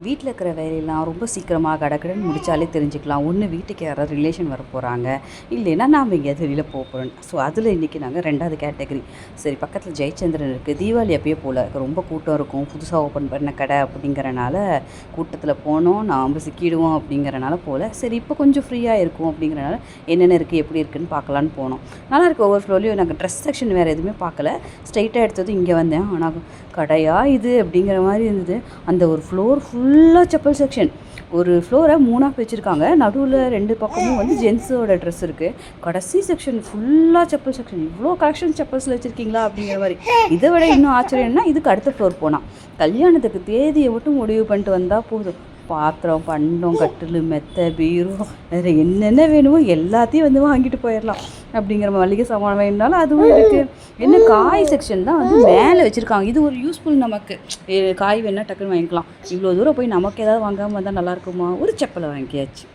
வீட்டில் இருக்கிற வேலையெல்லாம் ரொம்ப சீக்கிரமாக கடகடன்னு முடித்தாலே தெரிஞ்சுக்கலாம். ஒன்று வீட்டுக்கு யாராவது ரிலேஷன் வர போகிறாங்க, இல்லைன்னா நாம் எங்கேயாவது வெளியில் போக போகிறோம். ஸோ அதில் இன்றைக்கி நாங்கள் 2வது கேட்டகரி. சரி, பக்கத்தில் ஜெயச்சந்திரன் இருக்குது, தீபாவளி அப்பயே போல் ரொம்ப கூட்டம் இருக்கும், புதுசாக ஓப்பன் பண்ண கடை அப்படிங்கிறனால கூட்டத்தில் போனோம், நாம் சிக்கிடுவோம் அப்படிங்கிறனால போல். சரி, இப்போ கொஞ்சம் ஃப்ரீயாக இருக்கும் அப்படிங்கிறனால என்னென்ன இருக்குது எப்படி இருக்குதுன்னு பார்க்கலான்னு போனோம். நல்லாயிருக்கு. ஒவ்வொரு ஃப்ளோர்லேயும் நாங்கள் ட்ரெஸ் செக்ஷன் வேறு எதுவுமே பார்க்கல, ஸ்ட்ரைட்டாக எடுத்தது இங்கே வந்தேன். ஆனால் கடையா இது அப்படிங்கிற மாதிரி இருந்தது. அந்த ஒரு ஃப்ளோர் ஃபுல்லாக செப்பல் செக்ஷன். ஒரு ஃப்ளோரை 3ஆக பிரிச்சிருக்காங்க. நடுவில் 2 பக்கமும் வந்து ஜென்ஸோட ட்ரெஸ் இருக்குது. கடைசி செக்ஷன் ஃபுல்லாக செப்பல் செக்ஷன். இவ்வளோ கலெக்ஷன் செப்பல்ஸில் வச்சுருக்கீங்களா அப்படிங்கிற மாதிரி. இதை விட இன்னும் ஆச்சரியம்னா இதுக்கு அடுத்த ஃப்ளோர் போனால் கல்யாணத்துக்கு தேதியை மட்டும் முடிவு பண்ணிட்டு வந்தால் போதும். பாத்திரம், பண்டம், கட்டில், மெத்தை, பீரோ, வேறு என்னென்ன வேணுமோ எல்லாத்தையும் வந்து வாங்கிட்டு போயிடலாம். அப்படிங்கிற மளிகை சாமான் வேணுனாலும் அதுவும் இருக்குது. என்ன காய் செக்ஷன் தான் வந்து மேலே வச்சுருக்காங்க. இது ஒரு யூஸ்ஃபுல் நமக்கு. காய் வேணால் டக்குன்னு வாங்கிக்கலாம். இவ்வளோ தூரம் போய் நமக்கு ஏதாவது வாங்காமல் வந்தால் நல்லாயிருக்குமா? ஒரு செப்பலை வாங்கியாச்சு.